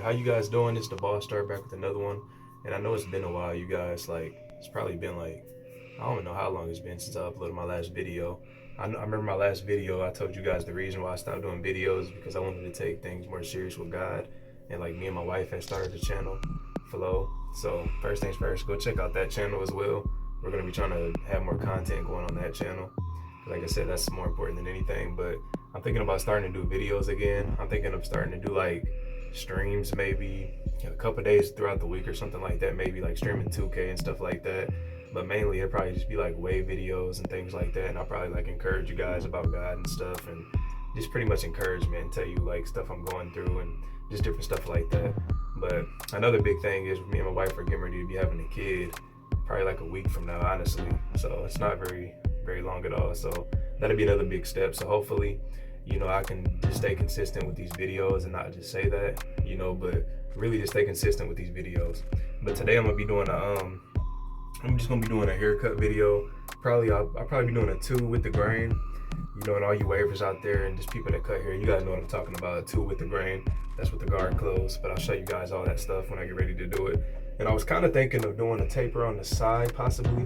how you guys doing? It's the Boss Star back with another one. And I know it's been a while, you guys. Like, it's probably been like, I don't even know how long it's been since I uploaded my last video. I remember my last video, I told you guys the reason why I stopped doing videos because I wanted to take things more serious with God. And like, me and my wife had started the channel, Flow. So, first things first, go check out that channel as well. We're going to be trying to have more content going on that channel. Like I said, that's more important than anything. But I'm thinking about starting to do videos again. I'm thinking of starting to do like streams maybe a couple days throughout the week or something like that, maybe like streaming 2K and stuff like that. But mainly it'll probably just be like wave videos and things like that. And I'll probably like encourage you guys about God and stuff, and just pretty much encouragement and tell you like stuff I'm going through and just different stuff like that. But another big thing is me and my wife are getting ready to be having a kid probably like a week from now, honestly. So it's not very long at all. So that'll be another big step. So hopefully, I can just stay consistent with these videos and not just say that, but really just stay consistent with these videos. But today I'm just gonna be doing a haircut video. I'll probably be doing a 2 with the grain. And all you wavers out there and just people that cut hair, you guys know what I'm talking about. 2 with the grain. That's with the guard clothes. But I'll show you guys all that stuff when I get ready to do it. And I was kind of thinking of doing a taper on the side possibly,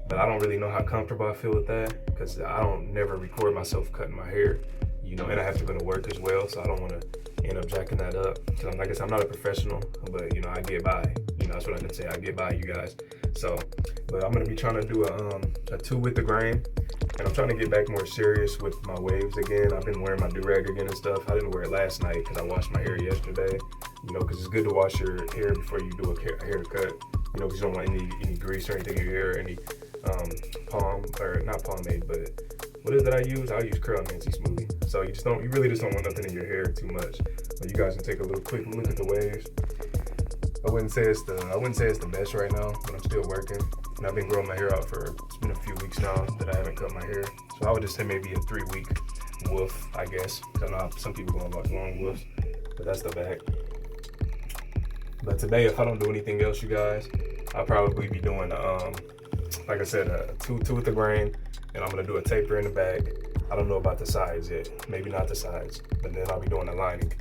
but I don't really know how comfortable I feel with that because I don't never record myself cutting my hair, and I have to go to work as well, so I don't want to end up jacking that up. Because like I said, I'm not a professional, but I get by. That's what I can say. I get by, you guys. So, but I'm gonna be trying to do a 2 with the grain, and I'm trying to get back more serious with my waves again. I've been wearing my do-rag again and stuff. I didn't wear it last night because I washed my hair yesterday. Because it's good to wash your hair before you do a haircut. Because you don't want any grease or anything in your hair, any not pomade, but what is it that I use? I use Curl Nancy Smoothie. So you really just don't want nothing in your hair too much. But you guys can take a little quick look at the waves. I wouldn't say it's the best right now, but I'm still working. And I've been growing my hair out it's been a few weeks now that I haven't cut my hair. So I would just say maybe a 3-week woof, I guess. Because I know some people go about long woofs, but that's the back. But today, if I don't do anything else, you guys, I'll probably be doing, like I said, a 2 with the grain, and I'm gonna do a taper in the back. I don't know about the sides yet, maybe not the sides, but then I'll be doing the lining.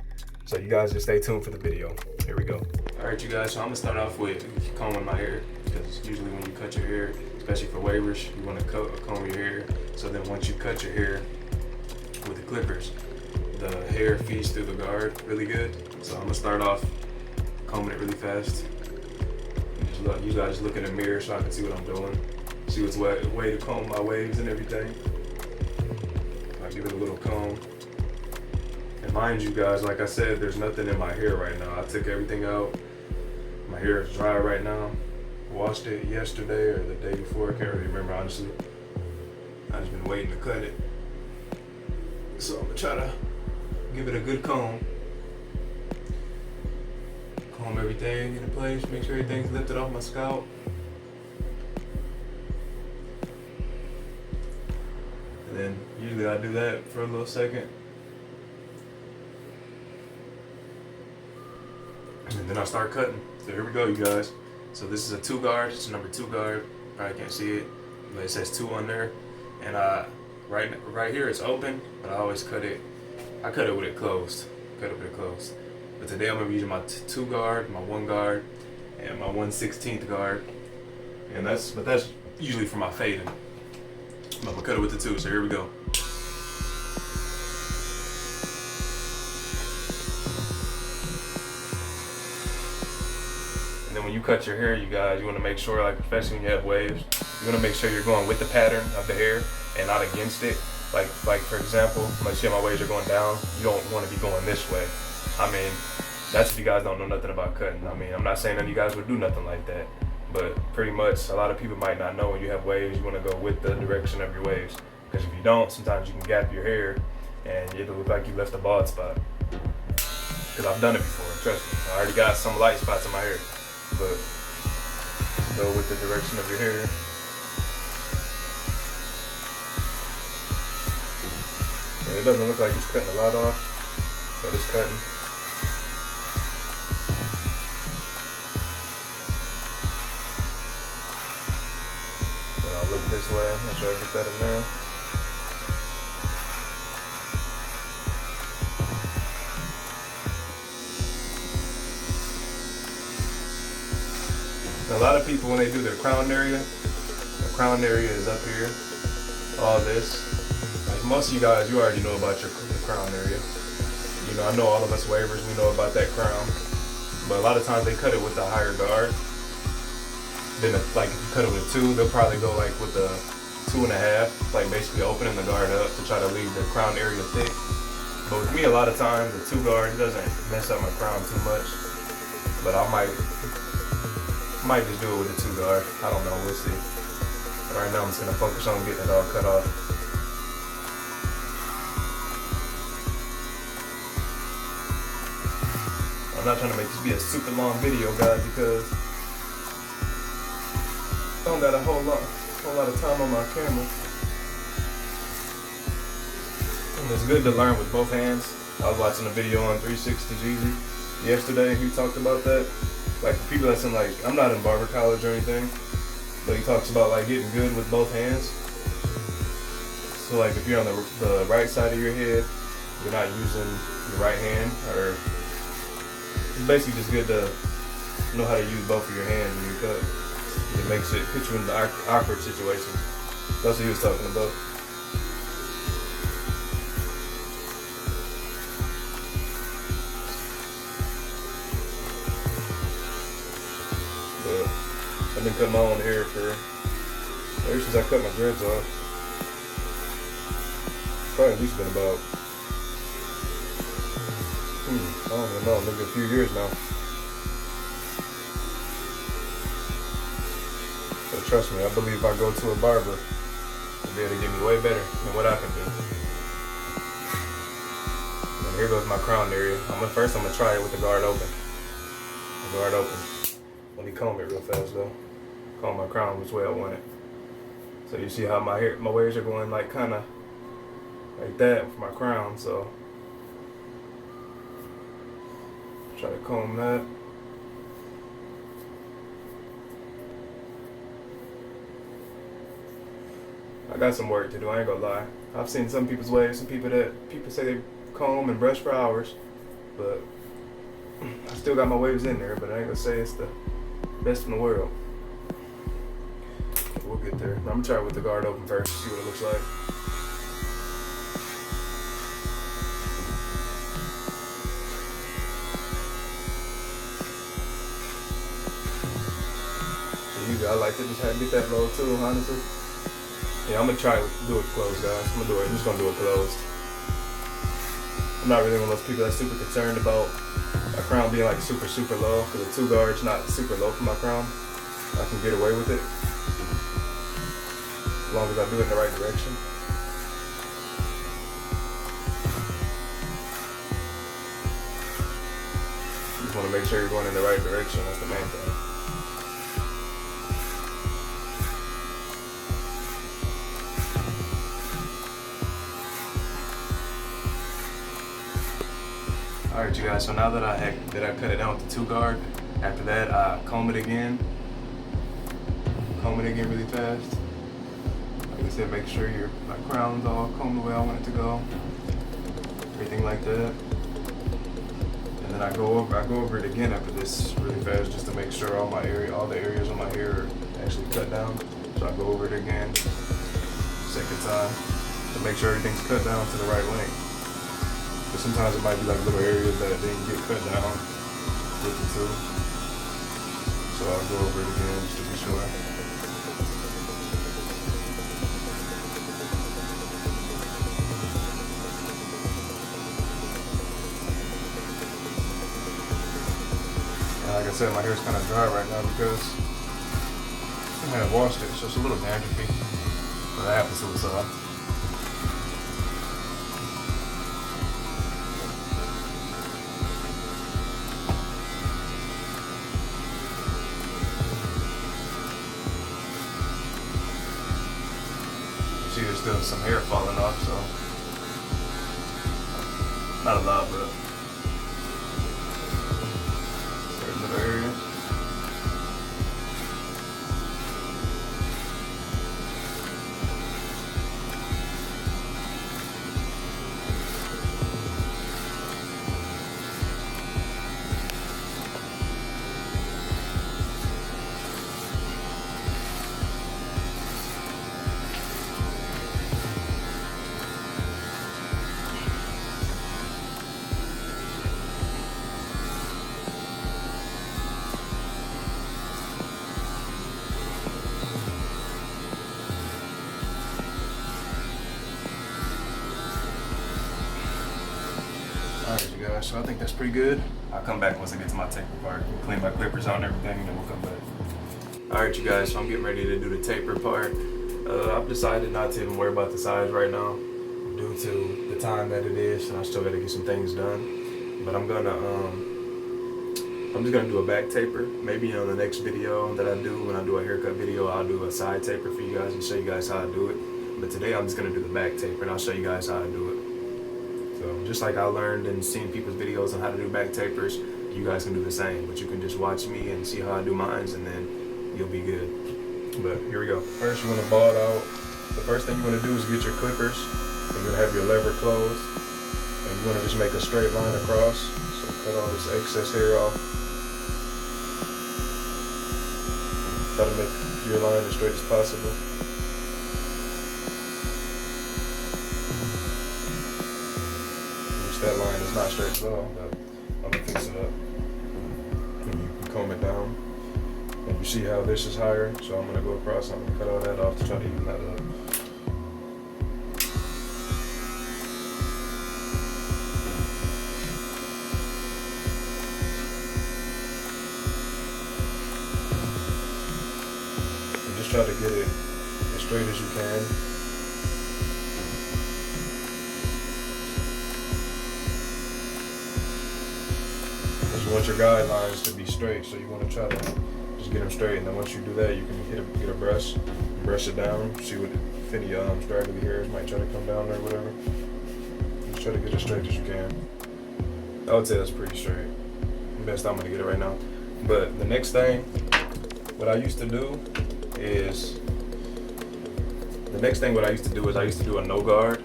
So you guys just stay tuned for the video. Here we go. All right, you guys, so I'm gonna start off with combing my hair, because usually when you cut your hair, especially for wavers, you wanna comb your hair. So then once you cut your hair with the clippers, the hair feeds through the guard really good. So I'm gonna start off combing it really fast. You guys look in the mirror so I can see what I'm doing. See what's way to comb my waves and everything. I give it a little comb. And mind you guys, like I said, there's nothing in my hair right now. I took everything out. My hair is dry right now. Washed it yesterday or the day before. I can't really remember honestly. I've just been waiting to cut it. So I'm gonna try to give it a good comb. Comb everything into place, make sure everything's lifted off my scalp. And then usually I do that for a little second. And then I start cutting. So here we go, you guys. So this is a 2 guard, it's a number 2 guard. Probably can't see it, but it says 2 on there. And right here it's open, but I always cut it with it closed. But today I'm gonna be using my 2 guard, my 1 guard, and my 1/16 guard. And that's usually for my fading. I'm gonna cut it with the 2, so here we go. And then when you cut your hair, you guys, you wanna make sure, like especially when you have waves, you wanna make sure you're going with the pattern of the hair and not against it. Like for example, let's say my waves are going down, you don't wanna be going this way. I mean, that's if you guys don't know nothing about cutting. I mean, I'm not saying that you guys would do nothing like that, but pretty much a lot of people might not know when you have waves, you want to go with the direction of your waves. Because if you don't, sometimes you can gap your hair and it'll look like you left a bald spot. Because I've done it before, trust me. I already got some light spots in my hair, but go with the direction of your hair. And it doesn't look like it's cutting a lot off, but it's cutting. Look this way, make sure I get that in there. lot of people, when they do their crown area, the crown area is up here. All this. Like most of you guys, you already know about the crown area. You know, I know all of us wavers, we know about that crown. But a lot of times they cut it with a higher guard. Then, like, if you cut it with a 2, they'll probably go like with a 2.5, like basically opening the guard up to try to leave the crown area thick. But with me, a lot of times, the 2 guard doesn't mess up my crown too much. But I might just do it with the 2 guard. I don't know, we'll see. Right now, I'm just gonna focus on getting it all cut off. I'm not trying to make this be a super long video, guys, because I don't got a whole lot of time on my camera. And it's good to learn with both hands. I was watching a video on 360 Jeezy yesterday, and he talked about that. Like, for people that's in, like, I'm not in barber college or anything, but he talks about, like, getting good with both hands. So, like, if you're on the right side of your head, you're not using your right hand, or it's basically just good to know how to use both of your hands when you cut. It puts you in the awkward situation. That's what he was talking about. But I've been cutting my own hair ever since I cut my dreads off. Probably at least been about, I don't even know, maybe a few years now. So trust me, I believe if I go to a barber, they'll be able to get me way better than what I can do. And here goes my crown area. First I'm gonna try it with the guard open. The guard open. Let me comb it real fast though. Comb my crown which way I want it. So you see how my waves are going like kinda like that for my crown, so try to comb that. I got some work to do, I ain't gonna lie. I've seen some people's waves, people say they comb and brush for hours, but I still got my waves in there, but I ain't gonna say it's the best in the world. We'll get there. I'm gonna try it with the guard open first, see what it looks like. I like to just get that low too, honestly. Yeah, I'm gonna try to do it closed, guys. I'm just gonna do it closed. I'm not really one of those people that's super concerned about my crown being like super low, because the 2 guard's not super low for my crown. I can get away with it as long as I do it in the right direction. You just want to make sure you're going in the right direction. That's the main thing. Alright, you guys, so now that I cut it down with the 2 guard, after that I comb it again really fast. Like I said, make sure my crown's all combed the way I want it to go. Everything like that. And then I go over it again after this really fast just to make sure all the areas on my hair are actually cut down. So I go over it again, second time, to make sure everything's cut down to the right length. But sometimes it might be like little areas that didn't get cut down with the 2. So I'll go over it again just to be sure. And like I said, my hair's kind of dry right now because I haven't washed it, so it's a little dandruffy. But that happens to us all. See, there's still some hair falling off, so not a lot, but certain little areas. guys. So I think that's pretty good. I'll come back once I get to my taper part. Clean my clippers out and everything, and then we'll come back. All right, you guys, so I'm getting ready to do the taper part. I've decided not to even worry about the size right now due to the time that it is, and I still gotta get some things done. But I'm just gonna do a back taper. Maybe on the next video that I do, when I do a haircut video, I'll do a side taper for you guys and show you guys how I do it. But today I'm just gonna do the back taper, and I'll show you guys how I do it. So just like I learned and seen people's videos on how to do back tapers, you guys can do the same. But you can just watch me and see how I do mine, and then you'll be good. But here we go. First, you want to ball it out. The first thing you want to do is get your clippers, and you're gonna have your lever closed, and you want to just make a straight line across. So cut all this excess hair off. Try to make your line as straight as possible. Which that line is not straight at all, but I'm gonna fix it up. And you can comb it down. And you see how this is higher, so I'm gonna go across. I'm gonna cut all that off to try to even that up. Try to get it as straight as you can. Because you want your guidelines to be straight, so you want to try to just get them straight. And then once you do that, you can get a brush, brush it down, see what if any straggly hairs might try to come down or whatever. Just try to get it straight as you can. I would say that's pretty straight. Best I'm gonna get it right now. But the next thing, what I used to do is I used to do a no guard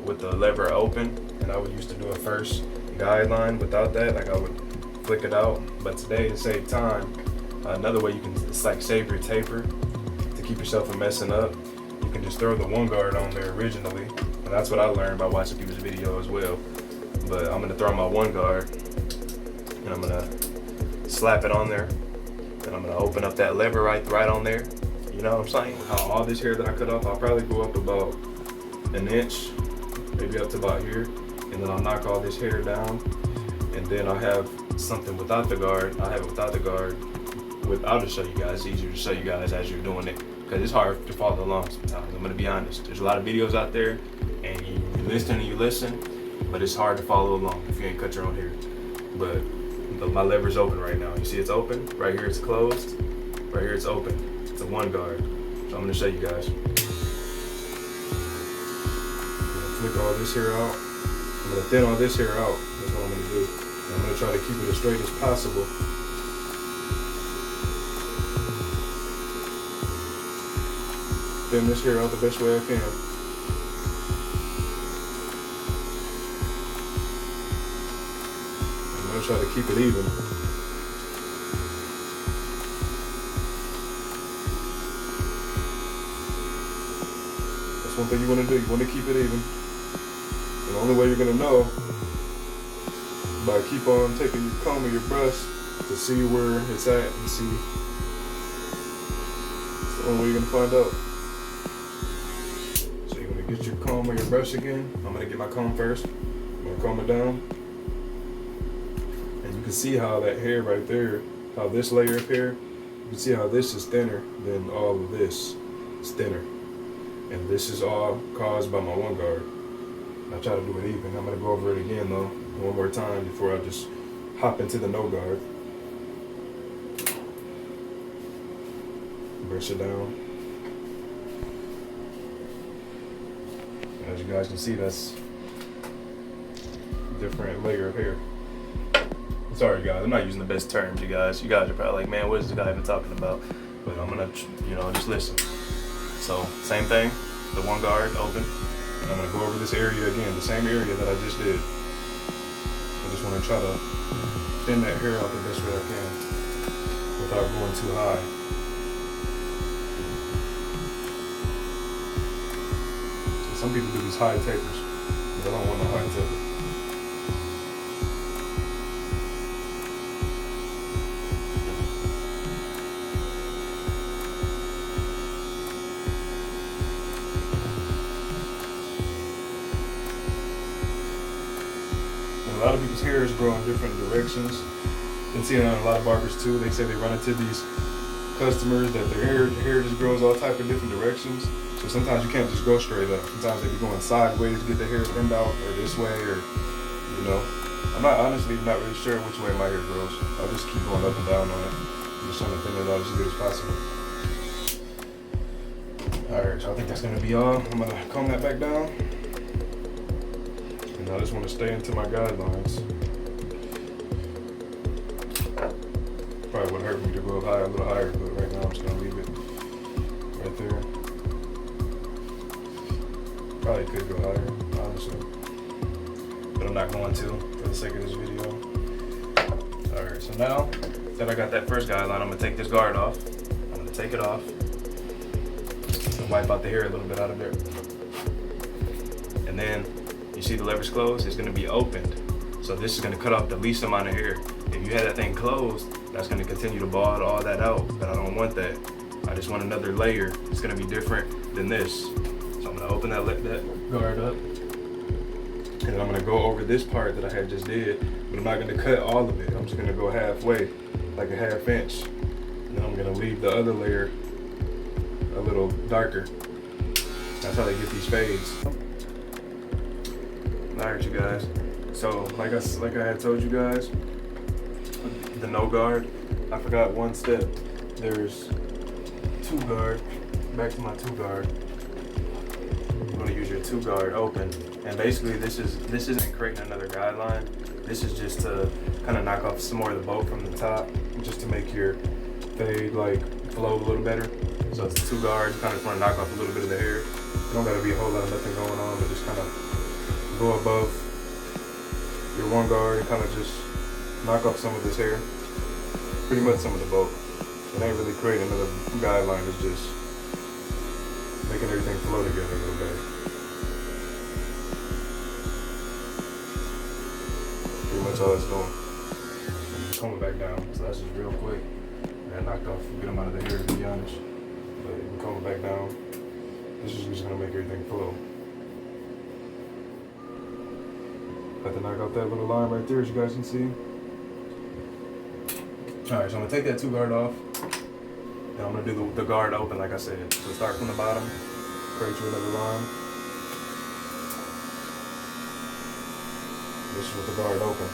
with the lever open, and I would used to do a first guideline without that, like I would flick it out. But today, to save time, another way you can save your taper to keep yourself from messing up, you can just throw the one guard on there originally, and that's what I learned by watching people's video as well. But I'm gonna throw my one guard, and I'm gonna slap it on there. And I'm gonna open up that lever right on there. You know what I'm saying? How all this hair that I cut off, I'll probably go up about an inch, maybe up to about here. And then I'll knock all this hair down. And then I'll have something without the guard. I'll have it without the guard. I'll just show you guys. It's easier to show you guys as you're doing it. Because it's hard to follow along sometimes. I'm gonna be honest. There's a lot of videos out there, and you listen, but it's hard to follow along if you ain't cut your own hair. But my lever's open right now. You see it's open? Right here it's closed. Right here it's open. It's a one guard. So I'm gonna show you guys. Flick all this hair out. I'm gonna thin all this hair out. That's what I'm gonna do. And I'm gonna try to keep it as straight as possible. Thin this hair out the best way I can. I'm gonna try to keep it even. That's one thing you want to do. You want to keep it even. And the only way you're gonna know by keep on taking your comb or your brush to see where it's at and see. It's the only way you're gonna find out. So you're gonna get your comb or your brush again. I'm gonna get my comb first. I'm gonna comb it down. You can see how that hair right there, how this layer of hair, you can see how this is thinner than all of this. It's thinner. And this is all caused by my one guard. I try to do it even. I'm gonna go over it again though, one more time before I just hop into the no guard. Brush it down. As you guys can see, that's a different layer of hair. Sorry guys, I'm not using the best terms, you guys. You guys are probably like, man, what is this guy even talking about? But I'm gonna, just listen. So, same thing, the one guard open. And I'm gonna go over this area again, the same area that I just did. I just wanna try to thin that hair out the best way I can without going too high. So some people do these high tapers, but I don't want no high taper. lot of people's hairs grow in different directions. You can see it on a lot of barbers too. They say they run into these customers that their hair just grows all type of different directions. So sometimes you can't just go straight up. Sometimes they be going sideways to get their hair thinned out, or this way, or you know. I'm honestly not really sure which way my hair grows. I'll just keep going up and down on it. I'm just trying to thin it out as good as possible. Alright, so I think that's gonna be all. I'm gonna comb that back down. And I just wanna stay into my guidelines. Probably would hurt me to go up higher, a little higher, but right now I'm just gonna leave it right there. Probably could go higher, honestly. But I'm not going to for the sake of this video. Alright, so now that I got that first guideline, I'm gonna take this guard off. I'm gonna take it off and wipe out the hair a little bit out of there. And then you see the lever's closed, it's gonna be opened. So this is gonna cut off the least amount of hair. If you had that thing closed, that's gonna continue to bald all that out, but I don't want that. I just want another layer. It's gonna be different than this. So I'm gonna open that guard up. And I'm gonna go over this part that I had just did, but I'm not gonna cut all of it. I'm just gonna go halfway, like a half inch. And then I'm gonna leave the other layer a little darker. That's how they get these fades. Alright, you guys. So like I had told you guys, the no guard, I forgot one step. There's two guard. Back to my two guard. You want to use your two guard open, and basically this isn't creating another guideline. This is just to kind of knock off some more of the bulk from the top, just to make your fade like flow a little better. So it's a two guard. You kind of want to knock off a little bit of the hair. You don't got to be a whole lot of nothing going on, but just kind of go above your one guard and kind of just knock off some of this hair. Pretty much some of the bulk. It ain't really creating another guideline. It's just making everything flow together a little better. Pretty much all it's doing. And just coming back down. So that's just real quick. I knocked off a good amount of the hair, to be honest. But you can comb it back down. This is just gonna make everything flow. Got to knock out that little line right there, as you guys can see. Alright, so I'm gonna take that two guard off. And I'm gonna do the guard open, like I said. So start from the bottom, create you another line. This is with the guard open.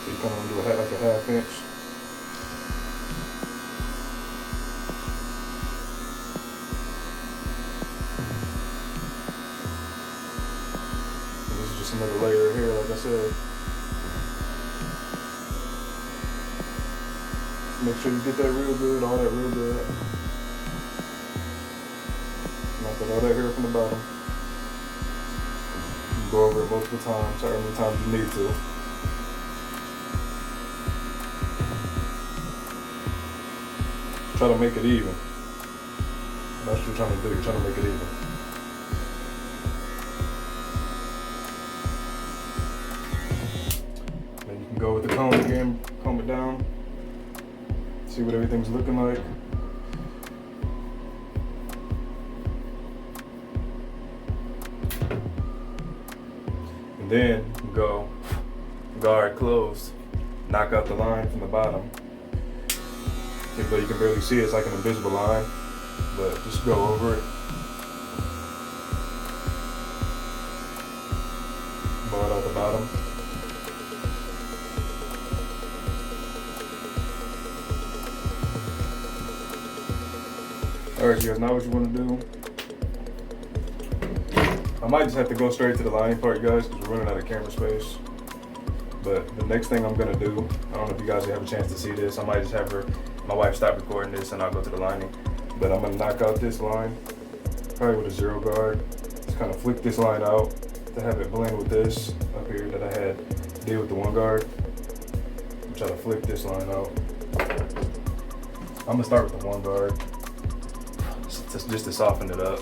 So you kind of do like a half inch. And this is just another layer of hair, like I said. Make sure you get that real good, all that real good. Knock out all that hair from the bottom. You go over it multiple times, however many times you need to. Try to make it even. That's what you're trying to do, you're trying to make it even. Then you can go with the comb again, comb it down. See what everything's looking like. And then go guard closed, knock out the line from the bottom. Even though you can barely see it, it's like an invisible line, but just go over it. Bar out the bottom. Alright, you guys, now what you want to do, I might just have to go straight to the lining part, you guys, because we're running out of camera space. But the next thing I'm going to do, I don't know if you guys have a chance to see this, I might just have my wife stop recording this and I'll go to the lining. But I'm going to knock out this line, probably with a zero guard. Just kind of flick this line out to have it blend with this up here that I did with the one guard. I'm trying to flick this line out. I'm going to start with the one guard. Just to soften it up.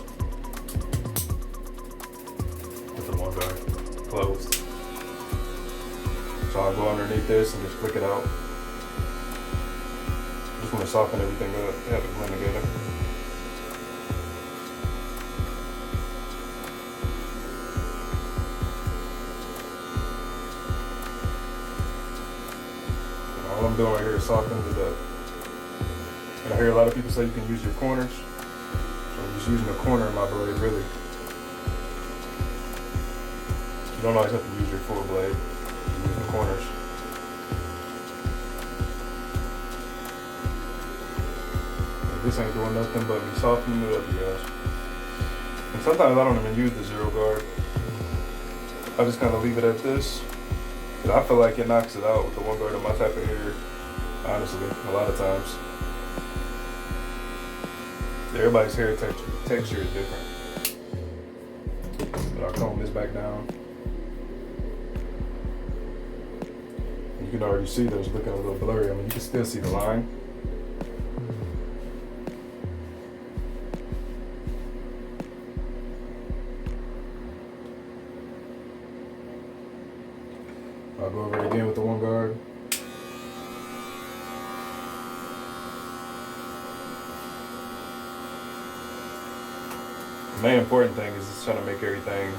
With the one guard closed. So I'll go underneath this and just flick it out. Just want to soften everything up, have it blend together. doing right here is softening it up. And I hear a lot of people say you can use your corners. So I'm just using the corner of my blade, really. You don't always have to use your full blade. You use the corners. This ain't doing nothing but me softening it up, you guys. And sometimes I don't even use the zero guard. I just kind of leave it at this. But I feel like it knocks it out with the one guard on my type of hair. Honestly, a lot of times. Everybody's hair texture is different. But I'll comb this back down. You can already see that it's looking a little blurry. I mean, you can still see the line. I'll go over it again with the one guard. The main important thing is just trying to make everything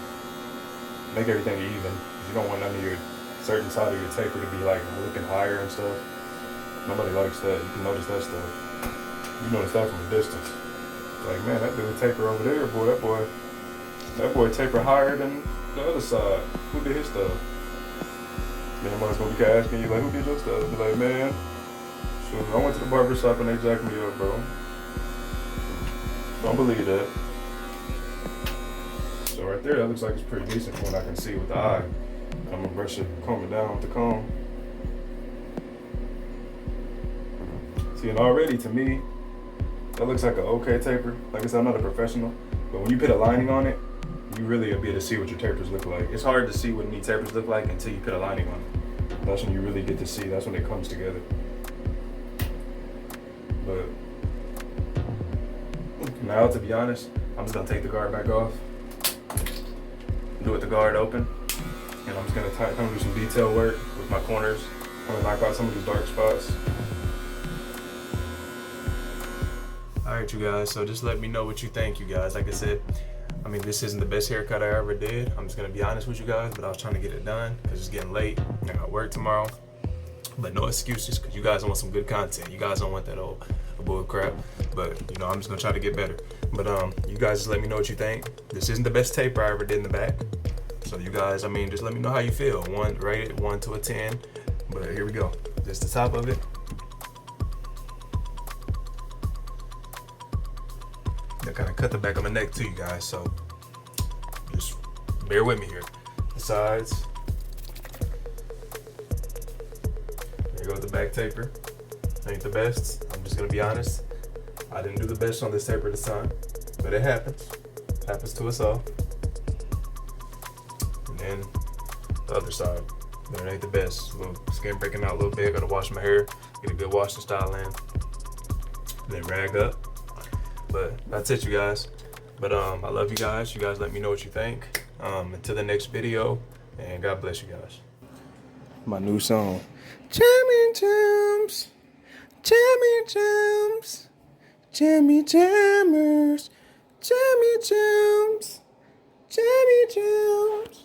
even. You don't want none of your certain side of your taper to be like looking higher and stuff. Nobody likes that. You can notice that stuff. You notice that from a distance. Like, man, that dude taper over there, boy. That boy taper higher than the other side. Who did his stuff? Then one's gonna be asking you, like, who did your stuff? Be like, man, shoot, I went to the barber shop and they jacked me up, bro. Don't believe that. So right there, that looks like it's pretty decent from what I can see with the eye. I'm gonna brush it, comb it down with the comb. See, and already to me, that looks like an okay taper. Like I said, I'm not a professional, but when you put a lining on it, you really will be able to see what your tapers look like. It's hard to see what neat tapers look like until you put a lining on it. That's when you really get to see. That's when it comes together. But now, to be honest, I'm just gonna take the guard back off, do it with the guard open, and I'm just gonna kind of do some detail work with my corners. I'm gonna knock out some of these dark spots. All right, you guys. So just let me know what you think, you guys. Like I said, I mean, this isn't the best haircut I ever did. I'm just gonna be honest with you guys, but I was trying to get it done because it's getting late. I got work tomorrow. But no excuses, because you guys want some good content. You guys don't want that old bull crap. But you know, I'm just gonna try to get better. But you guys just let me know what you think. This isn't the best taper I ever did in the back. So you guys, I mean, just let me know how you feel. Rate it 1 to a 10. But here we go. This is the top of it. I kind of cut the back of my neck too, you guys, so just bear with me here. The sides. There you go with the back taper. Ain't the best. I'm just gonna be honest. I didn't do the best on this taper this time, but it happens. Happens to us all. And then the other side, but it ain't the best. A little skin breaking out a little bit. Gotta wash my hair, get a good washing style in, then rag up. But that's it, you guys. But I love you guys. You guys let me know what you think. Until the next video, and God bless you guys. My new song. Jammy Jams. Jammy Jams. Jammy Jammers. Jammy Jams. Jammy Jams.